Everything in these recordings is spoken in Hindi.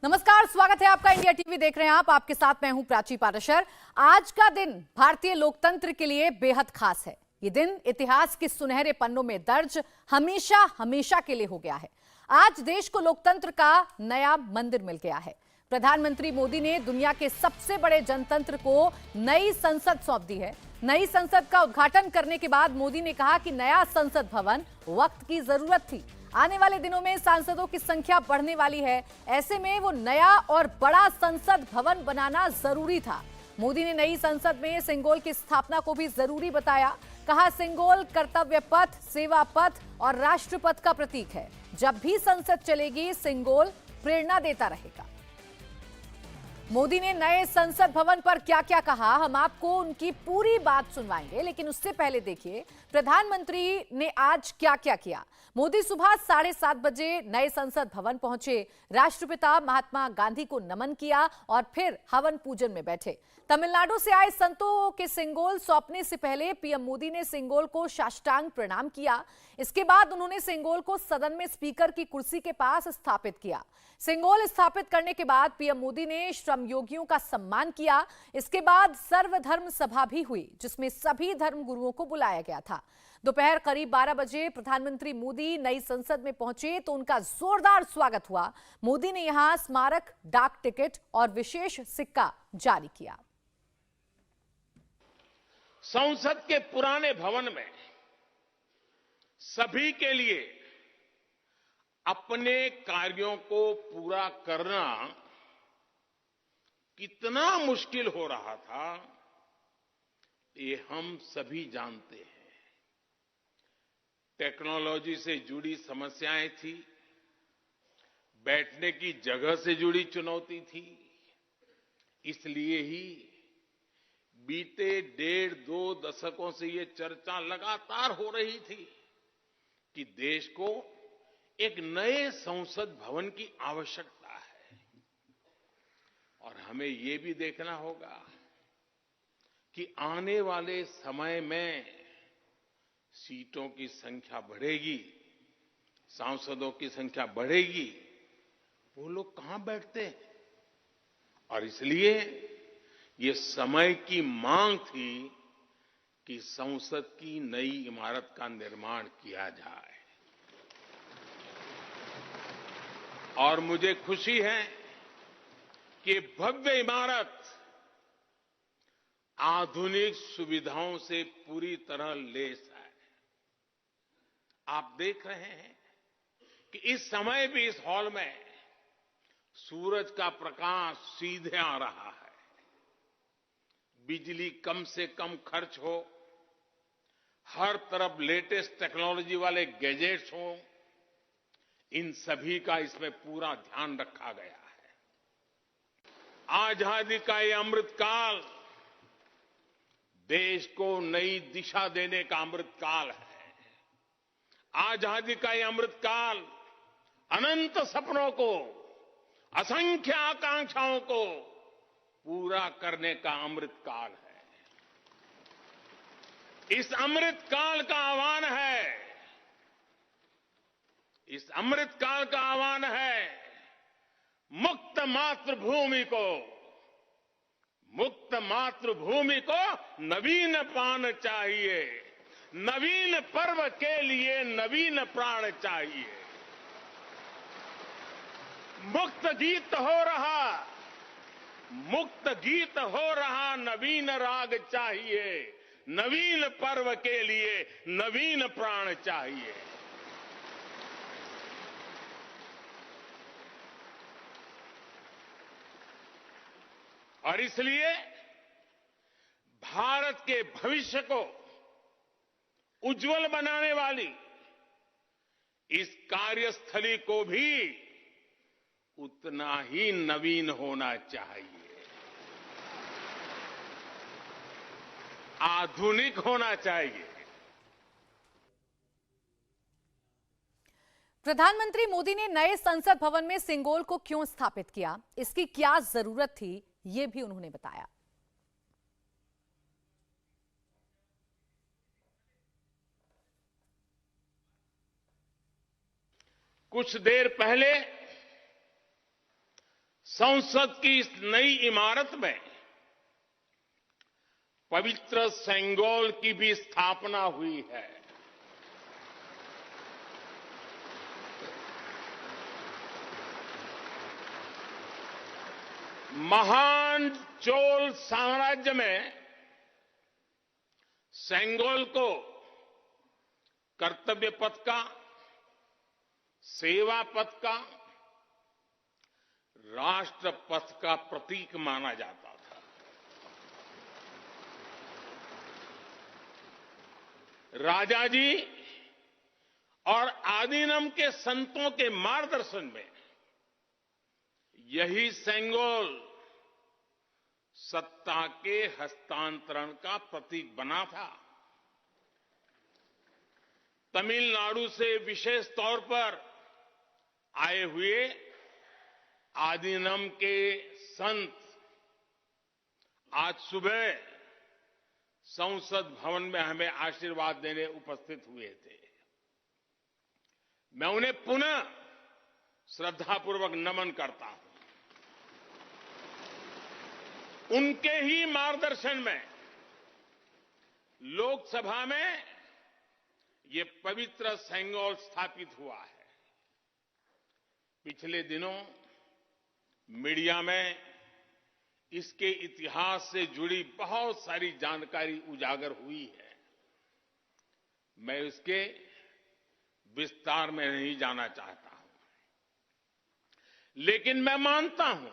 नमस्कार, स्वागत है आपका। इंडिया टीवी देख रहे हैं आप। आपके साथ मैं हूं प्राची पाराशर। आज का दिन भारतीय लोकतंत्र के लिए बेहद खास है। ये दिन इतिहास के सुनहरे पन्नों में दर्ज हमेशा हमेशा के लिए हो गया है। आज देश को लोकतंत्र का नया मंदिर मिल गया है। प्रधानमंत्री मोदी ने दुनिया के सबसे बड़े जनतंत्र को नई संसद सौंप दी है। नई संसद का उद्घाटन करने के बाद मोदी ने कहा कि नया संसद भवन वक्त की जरूरत थी। आने वाले दिनों में सांसदों की संख्या बढ़ने वाली है। ऐसे में वो नया और बड़ा संसद भवन बनाना जरूरी था। मोदी ने नई संसद में सिंगोल की स्थापना को भी जरूरी बताया। कहा, सिंगोल कर्तव्य पथ, सेवा पथ और राष्ट्र पथ का प्रतीक है। जब भी संसद चलेगी, सिंगोल प्रेरणा देता रहेगा। मोदी ने नए संसद भवन पर क्या क्या कहा, हम आपको उनकी पूरी बात सुनवाएंगे। लेकिन उससे पहले देखिए प्रधानमंत्री ने आज क्या क्या किया। मोदी सुबह 7:30 बजे नए संसद भवन पहुंचे। राष्ट्रपिता महात्मा गांधी को नमन किया और फिर हवन पूजन में बैठे। तमिलनाडु से आए संतों के सिंगोल सौंपने से पहले पीएम मोदी ने सिंगोल को साष्टांग प्रणाम किया। इसके बाद उन्होंने सिंगोल को सदन में स्पीकर की कुर्सी के पास स्थापित किया। सिंगोल स्थापित करने के बाद पीएम मोदी ने श्रम योगियों का सम्मान किया। इसके बाद सर्वधर्म सभा भी हुई, जिसमें सभी धर्म गुरुओं को बुलाया गया था। दोपहर करीब 12 बजे प्रधानमंत्री मोदी नई संसद में पहुंचे तो उनका जोरदार स्वागत हुआ। मोदी ने यहां स्मारक, डाक टिकट और विशेष सिक्का जारी किया। संसद के पुराने भवन में सभी के लिए अपने कार्यों को पूरा करना कितना मुश्किल हो रहा था, ये हम सभी जानते हैं। टेक्नोलॉजी से जुड़ी समस्याएं थी, बैठने की जगह से जुड़ी चुनौती थी। इसलिए ही बीते 1.5-2 दशकों से ये चर्चा लगातार हो रही थी कि देश को एक नए संसद भवन की आवश्यकता है। और हमें ये भी देखना होगा कि आने वाले समय में सीटों की संख्या बढ़ेगी, सांसदों की संख्या बढ़ेगी, वो लोग कहां बैठते हैं। और इसलिए ये समय की मांग थी कि संसद की नई इमारत का निर्माण किया जाए। और मुझे खुशी है कि भव्य इमारत आधुनिक सुविधाओं से पूरी तरह लैस है। आप देख रहे हैं कि इस समय भी इस हॉल में सूरज का प्रकाश सीधे आ रहा है। बिजली कम से कम खर्च हो, हर तरफ लेटेस्ट टेक्नोलॉजी वाले गैजेट्स हों, इन सभी का इसमें पूरा ध्यान रखा गया है। आजादी का ये अमृतकाल देश को नई दिशा देने का अमृतकाल है। आजादी का ये अमृतकाल अनंत सपनों को, असंख्य आकांक्षाओं को पूरा करने का अमृतकाल है। इस अमृतकाल का आह्वान है, इस अमृतकाल का आह्वान है मुक्त मातृभूमि को, मुक्त मातृभूमि को नवीन प्राण चाहिए। नवीन पर्व के लिए नवीन प्राण चाहिए। मुक्त गीत हो रहा, मुक्त गीत हो रहा, नवीन राग चाहिए। नवीन पर्व के लिए नवीन प्राण चाहिए। और इसलिए भारत के भविष्य को उज्जवल बनाने वाली इस कार्यस्थली को भी उतना ही नवीन होना चाहिए, आधुनिक होना चाहिए। प्रधानमंत्री मोदी ने नए संसद भवन में सिंगोल को क्यों स्थापित किया, इसकी क्या जरूरत थी, ये भी उन्होंने बताया। कुछ देर पहले संसद की इस नई इमारत में पवित्र सेंगोल की भी स्थापना हुई है। महान चोल साम्राज्य में सेंगोल को कर्तव्य पथ का, सेवा पथ का, राष्ट्र पथ का प्रतीक माना जाता था। राजा जी और आदीनम के संतों के मार्गदर्शन में यही सेंगोल सत्ता के हस्तांतरण का प्रतीक बना था। तमिलनाडु से विशेष तौर पर आए हुए आदीनम के संत आज सुबह संसद भवन में हमें आशीर्वाद देने उपस्थित हुए थे। मैं उन्हें पुनः श्रद्धापूर्वक नमन करता हूं। उनके ही मार्गदर्शन में लोकसभा में ये पवित्र सेंगोल स्थापित हुआ है। पिछले दिनों मीडिया में इसके इतिहास से जुड़ी बहुत सारी जानकारी उजागर हुई है। मैं इसके विस्तार में नहीं जाना चाहता हूं, लेकिन मैं मानता हूं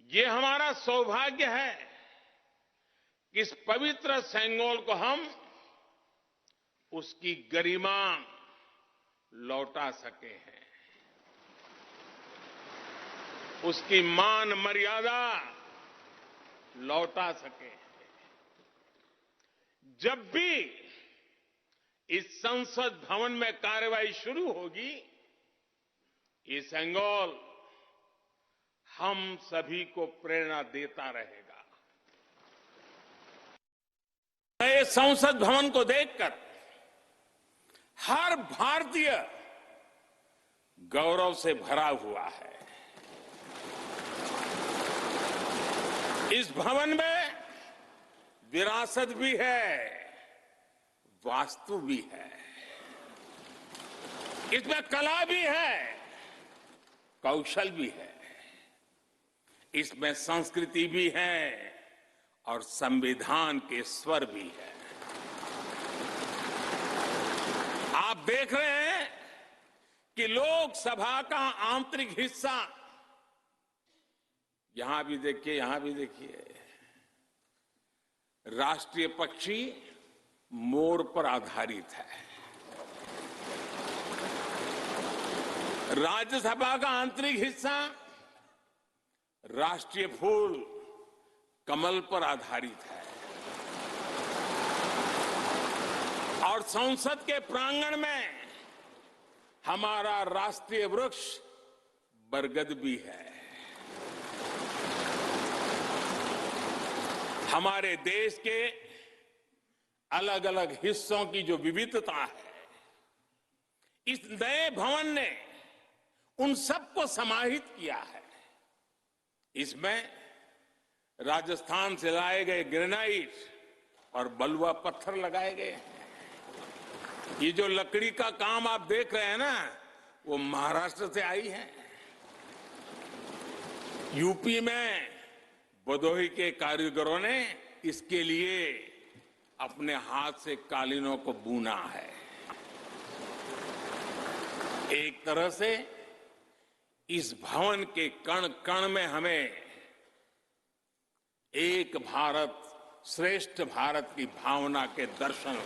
ये हमारा सौभाग्य है कि इस पवित्र सेंगोल को हम उसकी गरिमा लौटा सके हैं, उसकी मान मर्यादा लौटा सके हैं। जब भी इस संसद भवन में कार्रवाई शुरू होगी, ये सेंगोल हम सभी को प्रेरणा देता रहेगा। नए संसद भवन को देखकर हर भारतीय गौरव से भरा हुआ है। इस भवन में विरासत भी है, वास्तु भी है, इसमें कला भी है, कौशल भी है, इसमें संस्कृति भी है और संविधान के स्वर भी है। आप देख रहे हैं कि लोकसभा का आंतरिक हिस्सा, यहां भी देखिए, यहां भी देखिए, राष्ट्रीय पक्षी मोर पर आधारित है। राज्यसभा का आंतरिक हिस्सा राष्ट्रीय फूल कमल पर आधारित है और संसद के प्रांगण में हमारा राष्ट्रीय वृक्ष बरगद भी है। हमारे देश के अलग अलग हिस्सों की जो विविधता है, इस नए भवन ने उन सबको समाहित किया है। इसमें राजस्थान से लाए गए ग्रेनाइट और बलुआ पत्थर लगाए गए हैं। ये जो लकड़ी का काम आप देख रहे हैं ना, वो महाराष्ट्र से आई है। यूपी में भदोही के कारीगरों ने इसके लिए अपने हाथ से कालीनों को बुना है। एक तरह से इस भवन के कण कण में हमें एक भारत श्रेष्ठ भारत की भावना के दर्शन।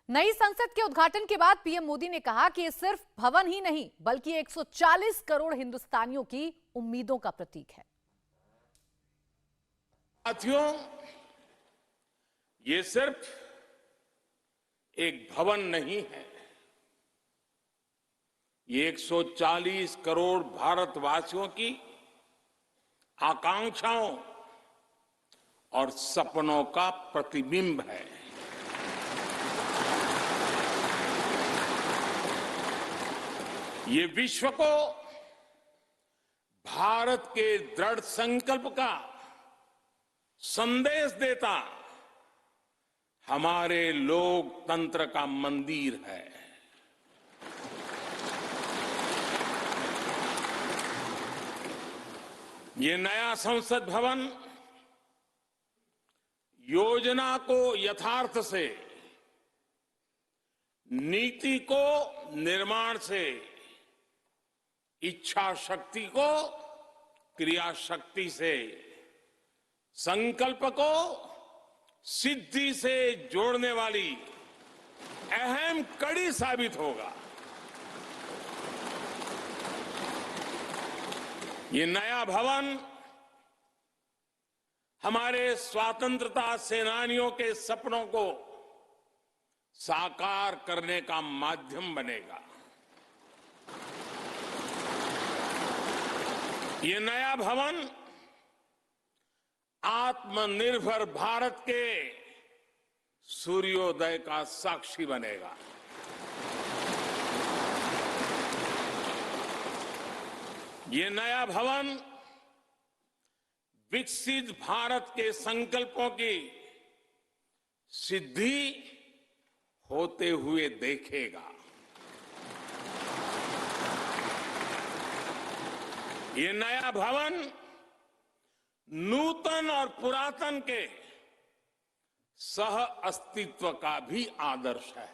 नई संसद के उद्घाटन के बाद पीएम मोदी ने कहा कि ये सिर्फ भवन ही नहीं बल्कि 140 करोड़ हिंदुस्तानियों की उम्मीदों का प्रतीक है। साथियों, ये सिर्फ एक भवन नहीं है, ये 140 करोड़ भारतवासियों की आकांक्षाओं और सपनों का प्रतिबिंब है। ये विश्व को भारत के दृढ़ संकल्प का संदेश देता हमारे लोकतंत्र का मंदिर है। ये नया संसद भवन योजना को यथार्थ से, नीति को निर्माण से, इच्छा शक्ति को क्रिया शक्ति से, संकल्प को सिद्धि से जोड़ने वाली अहम कड़ी साबित होगा। ये नया भवन हमारे स्वतंत्रता सेनानियों के सपनों को साकार करने का माध्यम बनेगा। ये नया भवन आत्मनिर्भर भारत के सूर्योदय का साक्षी बनेगा। ये नया भवन विकसित भारत के संकल्पों की सिद्धि होते हुए देखेगा। ये नया भवन नूतन और पुरातन के सह अस्तित्व का भी आदर्श है।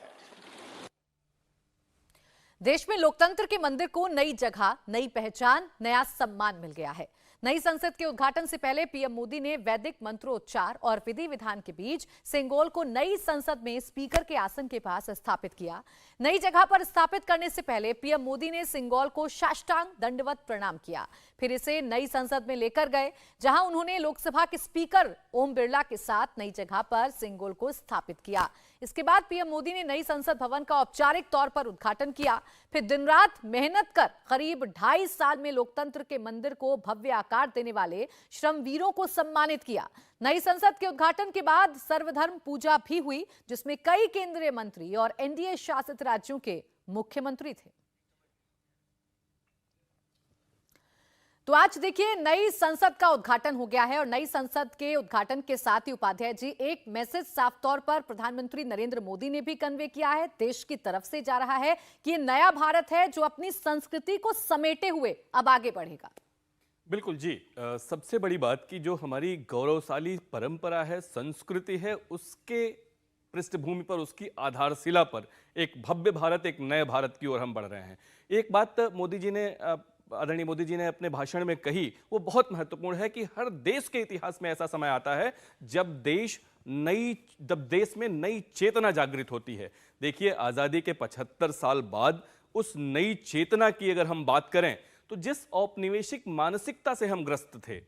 देश में लोकतंत्र के मंदिर को नई जगह, नई पहचान, नया सम्मान मिल गया है। नई संसद के उद्घाटन से पहले पीएम मोदी ने वैदिक मंत्रोच्चार और विधि विधान के बीच सिंगोल को नई संसद में स्पीकर के आसन के पास स्थापित किया। नई जगह पर स्थापित करने से पहले पीएम मोदी ने सिंगोल को साष्टांग दंडवत प्रणाम किया, फिर इसे नई संसद में लेकर गए, जहां उन्होंने लोकसभा के स्पीकर ओम बिरला के साथ नई जगह पर सिंगोल को स्थापित किया। इसके बाद पीएम मोदी ने नई संसद भवन का औपचारिक तौर पर उद्घाटन किया, फिर दिन रात मेहनत कर करीब 2.5 साल में लोकतंत्र के मंदिर को भव्य आकार देने वाले श्रमवीरों को सम्मानित किया। नई संसद के उद्घाटन के बाद सर्वधर्म पूजा भी हुई, जिसमें कई केंद्रीय मंत्री और एनडीए शासित राज्यों के मुख्यमंत्री थे। तो आज देखिए, नई संसद का उद्घाटन हो गया है और नई संसद के उद्घाटन के साथ ही उपाध्याय जी, एक मैसेज साफ तौर पर प्रधानमंत्री नरेंद्र मोदी ने भी कन्वे किया है, देश की तरफ से जा रहा है कि ये नया भारत है जो अपनी संस्कृति को समेटे हुए अब आगे बढ़ेगा। बिल्कुल जी, सबसे बड़ी बात कि जो हमारी गौरवशाली परंपरा है, संस्कृति है, उसके पृष्ठभूमि पर, उसकी आधारशिला पर एक भव्य भारत, एक नए भारत की ओर हम बढ़ रहे हैं। एक बात आदरणीय मोदी जी ने अपने भाषण में कही, वो बहुत महत्वपूर्ण है कि हर देश के इतिहास में ऐसा समय आता है जब देश में नई चेतना जागृत होती है। देखिए, आज़ादी के 75 साल बाद उस नई चेतना की अगर हम बात करें तो जिस औपनिवेशिक मानसिकता से हम ग्रस्त थे,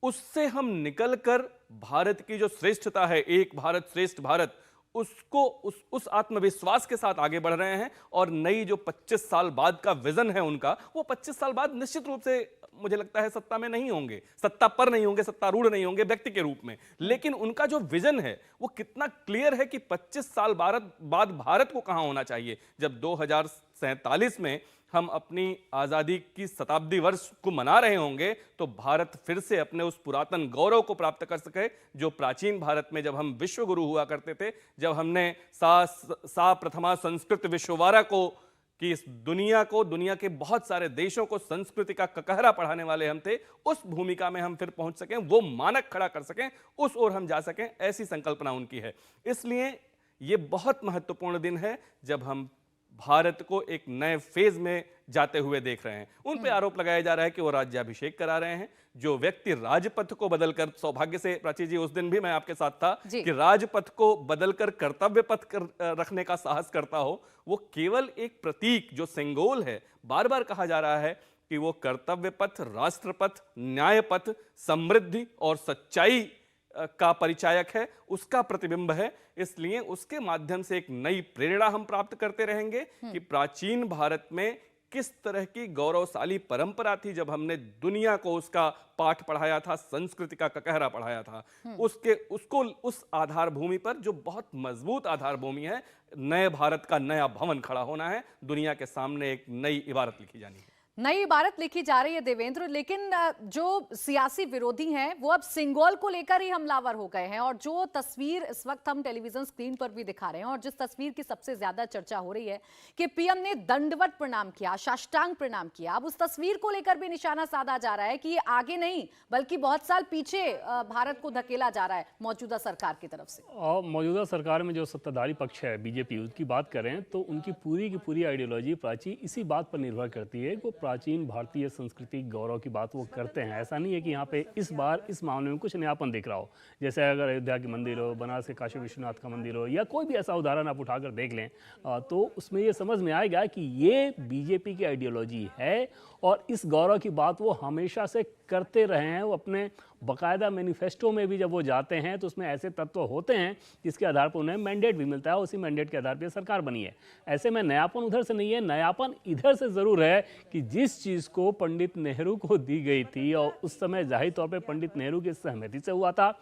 उससे हम निकलकर भारत की जो श्रेष्ठता है, एक भारत श्रेष्ठ भारत, उसको उस आत्मविश्वास के साथ आगे बढ़ रहे हैं। और नई जो 25 साल बाद का विजन है उनका, वो 25 साल बाद निश्चित रूप से मुझे लगता है सत्ता में नहीं होंगे, सत्ता पर नहीं होंगे, सत्तारूढ़ नहीं होंगे व्यक्ति के रूप में, लेकिन उनका जो विजन है वो कितना क्लियर है कि 25 साल बाद भारत को कहां होना चाहिए। जब 2047 में हम अपनी आज़ादी की शताब्दी वर्ष को मना रहे होंगे तो भारत फिर से अपने उस पुरातन गौरव को प्राप्त कर सके जो प्राचीन भारत में जब हम विश्व गुरु हुआ करते थे, जब हमने सा प्रथमा संस्कृत विश्ववारा को कि इस दुनिया के बहुत सारे देशों को संस्कृति का ककहरा पढ़ाने वाले हम थे, उस भूमिका में हम फिर पहुंच सकें, वो मानक खड़ा कर सकें, उस ओर हम जा सकें, ऐसी संकल्पना उनकी है। इसलिए ये बहुत महत्वपूर्ण दिन है जब हम भारत को एक नए फेज में जाते हुए देख रहे हैं। उन पे आरोप लगाया जा रहा है कि वो राज्याभिषेक करा रहे हैं। जो व्यक्ति राजपथ को बदलकर, सौभाग्य से प्राची जी उस दिन भी मैं आपके साथ था, कि राजपथ को बदलकर कर्तव्य पथ रखने का साहस करता हो, वो केवल एक प्रतीक, जो सिंगोल है, बार बार कहा जा रहा है कि वो कर्तव्य पथ, राष्ट्रपथ, न्याय पथ, समृद्धि और सच्चाई का परिचायक है, उसका प्रतिबिंब है। इसलिए उसके माध्यम से एक नई प्रेरणा हम प्राप्त करते रहेंगे कि प्राचीन भारत में किस तरह की गौरवशाली परंपरा थी जब हमने दुनिया को उसका पाठ पढ़ाया था, संस्कृति का ककहरा पढ़ाया था। उसको उस आधार भूमि पर, जो बहुत मजबूत आधार भूमि है, नए भारत का नया भवन खड़ा होना है। दुनिया के सामने एक नई इबारत लिखी जानी है। नई इबारत लिखी जा रही है देवेंद्र, लेकिन जो सियासी विरोधी हैं वो अब सिंगोल को लेकर ही हमलावर हो गए हैं। और जो तस्वीर इस वक्त हम टेलीविजन स्क्रीन पर भी दिखा रहे हैं और जिस तस्वीर की सबसे ज्यादा चर्चा हो रही है कि पीएम ने दंडवत प्रणाम किया, साष्टांग प्रणाम किया, अब उस तस्वीर को लेकर भी निशाना साधा जा रहा है कि ये आगे नहीं बल्कि बहुत साल पीछे भारत को धकेला जा रहा है मौजूदा सरकार की तरफ से। और मौजूदा सरकार में जो सत्ताधारी पक्ष है बीजेपी, उसकी बात करें तो उनकी पूरी की पूरी आइडियोलॉजी प्राची इसी बात पर निर्भर करती है। वो प्राचीन भारतीय संस्कृति गौरव की बात वो करते हैं। ऐसा नहीं है कि यहाँ पे इस बार इस मामले में कुछ नयापन दिख रहा हो। जैसे अगर अयोध्या के मंदिर हो, बनारस के काशी विश्वनाथ का मंदिर हो, या कोई भी ऐसा उदाहरण आप उठाकर देख लें तो उसमें ये समझ में आएगा कि ये बीजेपी की आइडियोलॉजी है और इस गौरव की बात वो हमेशा से करते रहे हैं। वो अपने बाकायदा मैनिफेस्टो में भी जब वो जाते हैं तो उसमें ऐसे तत्व होते हैं जिसके आधार पर उन्हें मैंडेट भी मिलता है, उसी मैंडेट के आधार पर सरकार बनी है। ऐसे में नयापन उधर से नहीं है, नयापन इधर से ज़रूर है कि जिस चीज़ को पंडित नेहरू को दी गई थी और उस समय जाहिर तौर पर पंडित नेहरू की सहमति से हुआ था,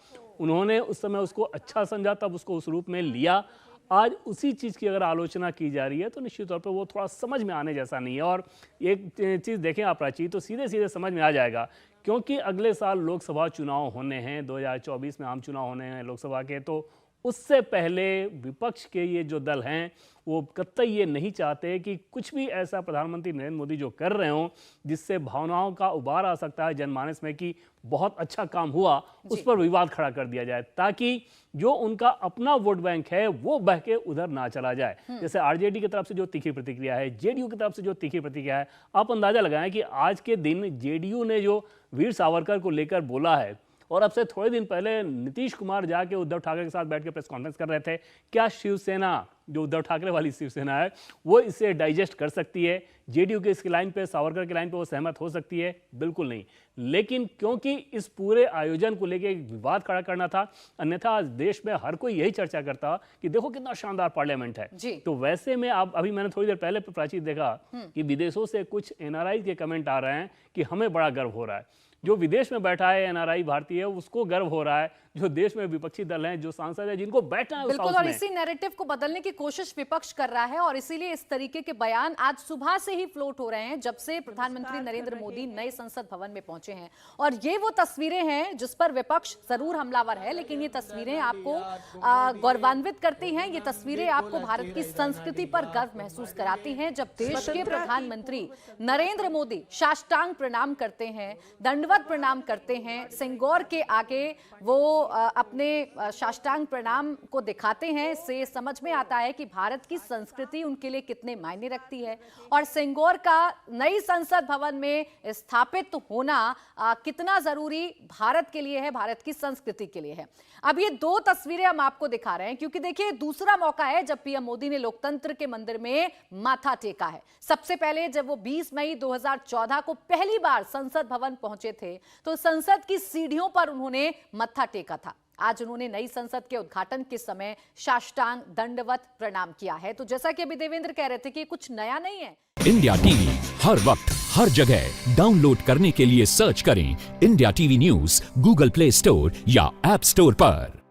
उन्होंने उस समय उसको अच्छा समझा, तब उसको उस रूप में लिया। आज उसी चीज़ की अगर आलोचना की जा रही है तो निश्चित तौर पर वो थोड़ा समझ में आने जैसा नहीं है। और एक चीज़ देखें आप प्राची, तो सीधे सीधे समझ में आ जाएगा, क्योंकि अगले साल लोकसभा चुनाव होने हैं, 2024 में आम चुनाव होने हैं लोकसभा के। तो उससे पहले विपक्ष के ये जो दल हैं वो कतई ये नहीं चाहते कि कुछ भी ऐसा प्रधानमंत्री नरेंद्र मोदी जो कर रहे हों जिससे भावनाओं का उबार आ सकता है जनमानस में कि बहुत अच्छा काम हुआ, उस पर विवाद खड़ा कर दिया जाए, ताकि जो उनका अपना वोट बैंक है वो बह के उधर ना चला जाए। जैसे आरजेडी की तरफ से जो तीखी प्रतिक्रिया है, जेडीयू की तरफ से जो तीखी प्रतिक्रिया है, आप अंदाजा लगाएं कि आज के दिन जेडीयू ने जो वीर सावरकर को लेकर बोला है, और अब से थोड़े दिन पहले नीतीश कुमार जाके उद्धव ठाकरे के साथ बैठ के प्रेस कॉन्फ्रेंस कर रहे थे, क्या शिवसेना, जो उद्धव ठाकरे वाली शिवसेना है, वो इसे डाइजेस्ट कर सकती है? जेडीयू के इसकी लाइन पे, सावरकर की लाइन पे वो सहमत हो सकती है? बिल्कुल नहीं। लेकिन क्योंकि इस पूरे आयोजन को लेके एक विवाद खड़ा करना था, अन्यथा आज देश में हर कोई यही चर्चा करता कि देखो कितना शानदार पार्लियामेंट है। तो वैसे में आप अभी मैंने थोड़ी देर पहले प्राची देखा कि विदेशों से कुछ एनआरआई के कमेंट आ रहे हैं कि हमें बड़ा गर्व हो रहा है। जो विदेश में बैठा है एनआरआई भारतीय, उसको गर्व हो रहा है। जो देश में विपक्षी दल हैं, जो सांसद हैं, जिनको बैठना है बिल्कुल, और इसी नैरेटिव को बदलने की कोशिश विपक्ष कर रहा है और इसीलिए इस तरीके के बयान आज सुबह से ही फ्लोट हो रहे हैं जब से प्रधानमंत्री नरेंद्र मोदी नए संसद भवन में पहुंचे हैं। और ये वो तस्वीरें हैं जिस पर विपक्ष जरूर हमलावर है, लेकिन ये तस्वीरें आपको गौरवान्वित करती हैं। ये तस्वीरें आपको भारत की संस्कृति पर गर्व महसूस कराती हैं। जब देश के प्रधानमंत्री नरेंद्र मोदी साष्टांग प्रणाम करते हैं, दंडवत प्रणाम करते हैं, सिंगौर के आगे वो अपने साष्टांग प्रणाम को दिखाते हैं, इससे समझ में आता है कि भारत की संस्कृति उनके लिए कितने मायने रखती है और सिंगौर का नई संसद भवन में स्थापित होना कितना जरूरी भारत के लिए है, भारत की संस्कृति के लिए है। अब ये दो तस्वीरें हम आपको दिखा रहे हैं क्योंकि देखिए दूसरा मौका है जब पीएम मोदी ने लोकतंत्र के मंदिर में माथा टेका है। सबसे पहले जब वो 20 मई 2014 को पहली बार संसद भवन पहुंचे थे तो संसद की सीढ़ियों पर उन्होंने मत्था टेका था। आज उन्होंने नई संसद के उद्घाटन के समय साष्टांग दंडवत प्रणाम किया है। तो जैसा कि अभी देवेंद्र कह रहे थे कि कुछ नया नहीं है। इंडिया टीवी हर वक्त हर जगह डाउनलोड करने के लिए सर्च करें India TV news Google play store या ऐप स्टोर पर।